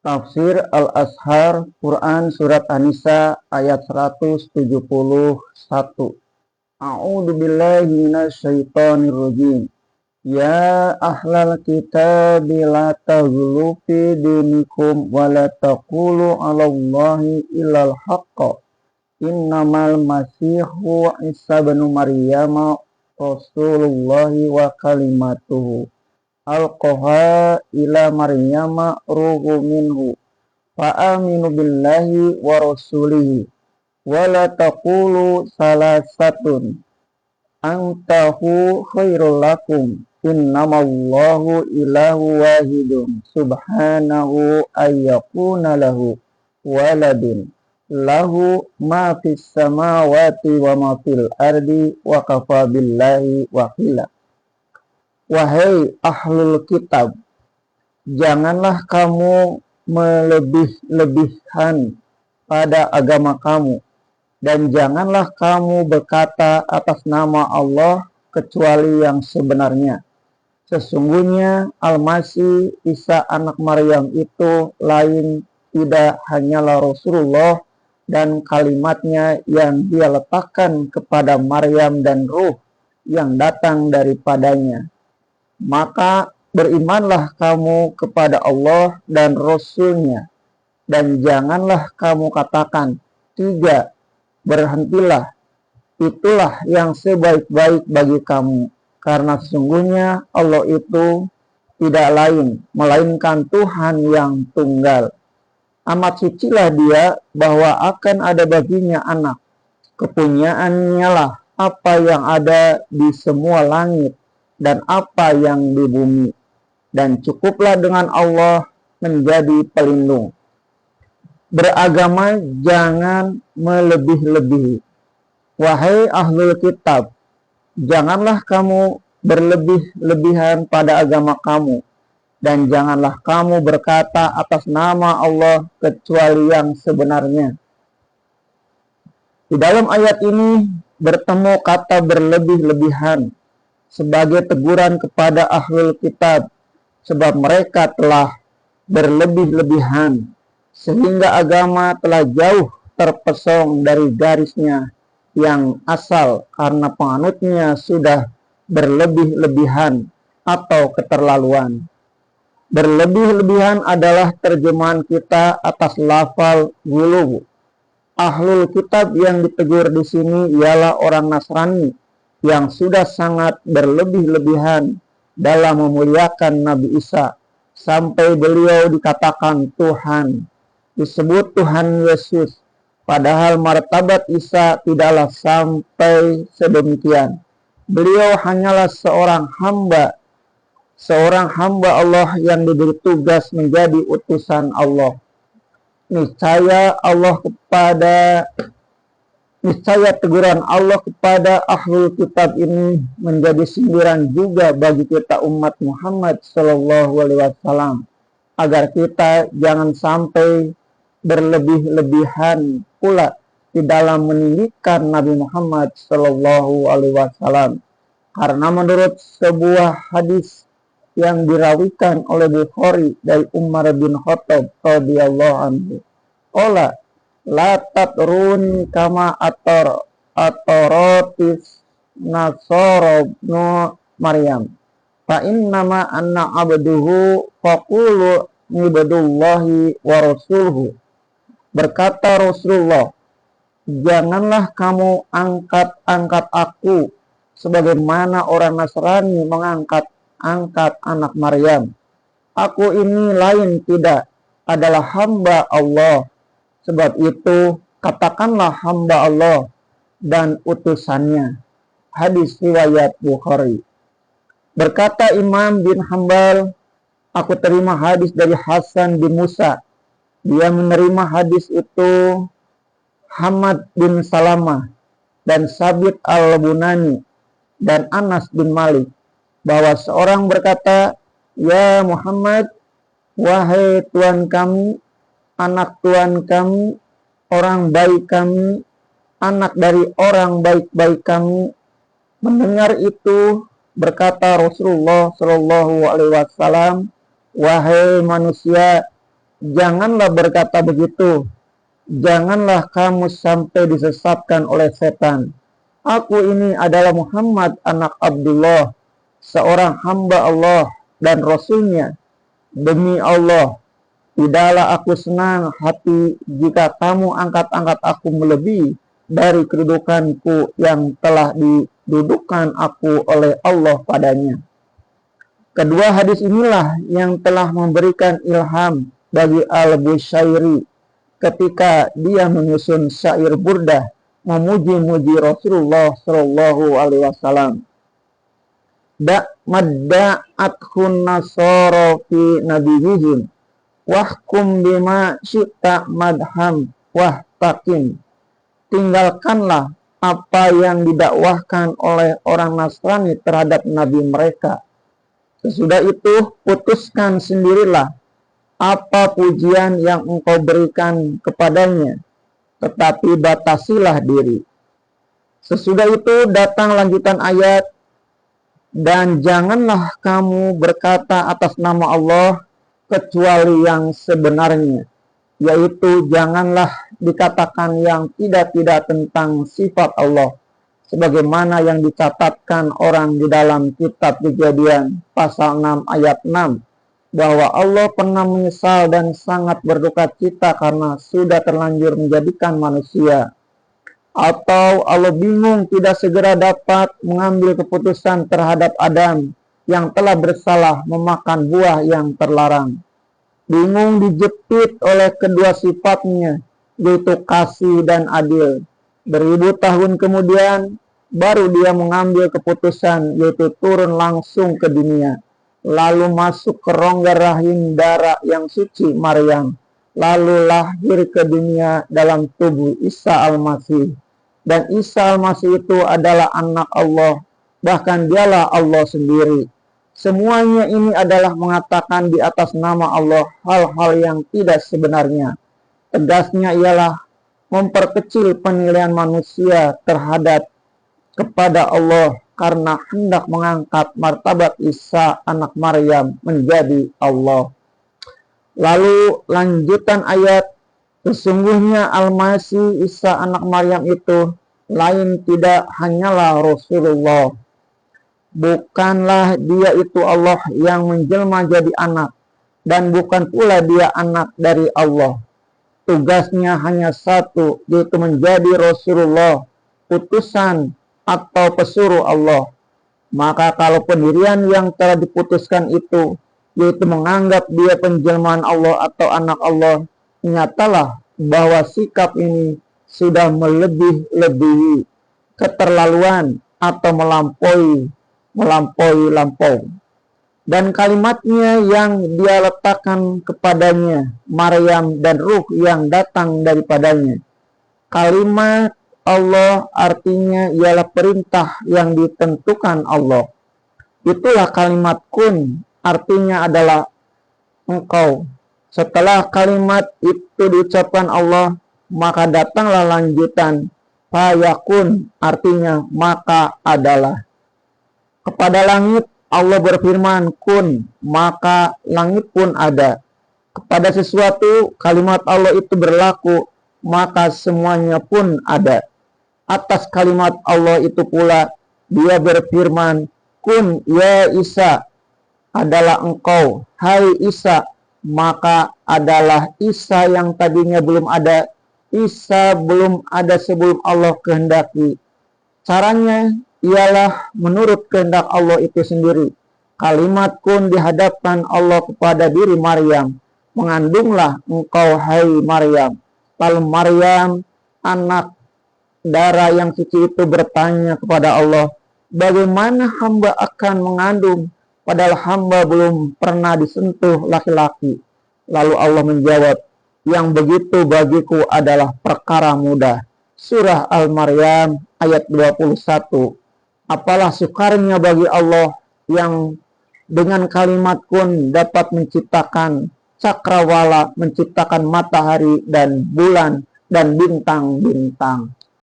Tafsir Al-Azhar Quran Surat An-Nisa ayat 171. A'udzu billahi minasyaitonir rajim. Ya ahlal kitab la taghlu fi dinikum wa la taqulu 'alallahi illal haqq. Innamal masihu Isa bin Maryam Rasulullahi wa kalimatuhu alqaha ila Maryama ruhu minhu fa aminu billahi wa rasulihi wa la taqulu salasatun antahu khairul lakum innamallahu ilahu wahidun subhanahu ayyakuna lahu waladun lahu ma fis samawati wa ma fil ardi wa kafa billahi wakila. Wahai ahlul kitab, janganlah kamu melebih-lebihkan pada agama kamu, dan janganlah kamu berkata atas nama Allah kecuali yang sebenarnya. Sesungguhnya Al-Masih Isa anak Maryam itu lain tidak hanyalah Rasulullah dan kalimatnya yang dia letakkan kepada Maryam dan ruh yang datang daripadanya. Maka berimanlah kamu kepada Allah dan Rasul-Nya, dan janganlah kamu katakan, "Tidak, berhentilah, itulah yang sebaik-baik bagi kamu." Karena sesungguhnya Allah itu tidak lain, melainkan Tuhan yang tunggal. Amat sucilah dia bahwa akan ada baginya anak. Kepunyaannya lah apa yang ada di semua langit dan apa yang di bumi, dan cukuplah dengan Allah menjadi pelindung. Beragama jangan melebih-lebihi. Wahai ahlul kitab, janganlah kamu berlebih-lebihan pada agama kamu, dan janganlah kamu berkata atas nama Allah kecuali yang sebenarnya. Di dalam ayat ini bertemu kata berlebih-lebihan sebagai teguran kepada ahlul kitab, sebab mereka telah berlebih-lebihan sehingga agama telah jauh terpesong dari garisnya yang asal karena penganutnya sudah berlebih-lebihan atau keterlaluan. Berlebih-lebihan adalah terjemahan kita atas lafal gulu. Ahlul kitab yang ditegur di sini ialah orang Nasrani yang sudah sangat berlebih-lebihan dalam memuliakan Nabi Isa sampai beliau dikatakan Tuhan, disebut Tuhan Yesus, padahal martabat Isa tidaklah sampai sedemikian. Beliau hanyalah seorang hamba Allah yang diberi tugas menjadi utusan Allah. Niscaya teguran Allah kepada ahlul kitab ini menjadi sindiran juga bagi kita umat Muhammad SAW, agar kita jangan sampai berlebih-lebihan pula di dalam meninggikan Nabi Muhammad SAW. Karena menurut sebuah hadis yang dirawikan oleh Bukhari dari Umar bin Khattab radhiyallahu anhu, "Ola la tatruni kama atorotis nasoro no Maryam, fa innama anna abduhu faqulu ibadullahi wa rasuluhu." Berkata Rasulullah, "Janganlah kamu angkat aku sebagaimana orang Nasrani mengangkat anak Maryam. Aku ini lain tidak adalah hamba Allah. Sebab itu katakanlah hamba Allah dan utusannya." Hadis riwayat Bukhari. Berkata Imam bin Hambal, "Aku terima hadis dari Hasan bin Musa. Dia menerima hadis itu Hamad bin Salamah dan Sabit al-Bunani dan Anas bin Malik, bahwa seorang berkata, 'Ya Muhammad, wahai Tuhan kami, anak Tuhan kami, orang baik kami, anak dari orang baik-baik kami.' Mendengar itu berkata Rasulullah SAW, 'Wahai manusia, Janganlah berkata begitu. Janganlah kamu sampai disesatkan oleh setan. Aku ini adalah Muhammad anak Abdullah, seorang hamba Allah dan Rasulnya. Demi Allah, tidaklah aku senang hati jika kamu angkat-angkat aku melebihi dari kedudukanku yang telah didudukan aku oleh Allah padanya. Kedua hadis inilah yang telah memberikan ilham bagi Al-Bushairi ketika dia menyusun syair burdah memuji-muji Rasulullah Shallallahu Alaihi Wasallam. Madda'athun nasara fi nabiyihim wahkum bima syi'ta madham wahtakim. Tinggalkanlah apa yang didakwahkan oleh orang Nasrani terhadap nabi mereka. Sesudah itu putuskan sendirilah apa pujian yang engkau berikan kepadanya, tetapi batasilah diri. Sesudah itu datang lanjutan ayat, dan janganlah kamu berkata atas nama Allah kecuali yang sebenarnya, yaitu janganlah dikatakan yang tidak-tidak tentang sifat Allah, sebagaimana yang dicatatkan orang di dalam kitab Kejadian pasal 6 ayat 6, bahwa Allah pernah menyesal dan sangat berduka cita karena sudah terlanjur menjadikan manusia. Atau Allah bingung tidak segera dapat mengambil keputusan terhadap Adam yang telah bersalah memakan buah yang terlarang. Bingung dijepit oleh kedua sifatnya, yaitu kasih dan adil. Beribu tahun kemudian, baru dia mengambil keputusan, yaitu turun langsung ke dunia, lalu masuk ke rongga rahim darah yang suci Maryam, lalu lahir ke dunia dalam tubuh Isa Al-Masih. Dan Isa Al-Masih itu adalah anak Allah, bahkan dialah Allah sendiri. Semuanya ini adalah mengatakan di atas nama Allah hal-hal yang tidak sebenarnya. Tegasnya ialah memperkecil penilaian manusia terhadap kepada Allah karena hendak mengangkat martabat Isa anak Maryam menjadi Allah. Lalu lanjutan ayat, sesungguhnya Al-Masih Isa anak Maryam itu lain tidak hanyalah Rasulullah. Bukanlah dia itu Allah yang menjelma jadi anak, dan bukan pula dia anak dari Allah. Tugasnya hanya satu, yaitu menjadi Rasulullah, utusan atau pesuruh Allah. Maka kalau pendirian yang telah diputuskan itu, yaitu menganggap dia penjelmaan Allah atau anak Allah, nyatalah bahwa sikap ini sudah melebihi keterlaluan atau melampaui. Dan kalimatnya yang dia letakkan kepadanya, Maryam, dan ruh yang datang daripadanya. Kalimat Allah artinya ialah perintah yang ditentukan Allah. Itulah kalimat kun, artinya adalah engkau. Setelah kalimat itu diucapkan Allah, maka datanglah lanjutan fayakun, artinya maka adalah. Kepada langit Allah berfirman kun, maka langit pun ada. Kepada sesuatu kalimat Allah itu berlaku, maka semuanya pun ada. Atas kalimat Allah itu pula dia berfirman kun ya Isa, adalah engkau hai Isa, maka adalah Isa yang tadinya belum ada. Isa belum ada sebelum Allah kehendaki. Caranya ialah menurut kehendak Allah itu sendiri. Kalimat kun dihadapkan Allah kepada diri Maryam. Mengandunglah engkau hai Maryam. Lalu Maryam, anak darah yang suci itu, bertanya kepada Allah, bagaimana hamba akan mengandung padahal hamba belum pernah disentuh laki-laki? Lalu Allah menjawab, yang begitu bagiku adalah perkara mudah. Surah Al-Maryam ayat 21. Apalah sukarnya bagi Allah yang dengan kalimat kun dapat menciptakan cakrawala, menciptakan matahari dan bulan dan bintang-bintang.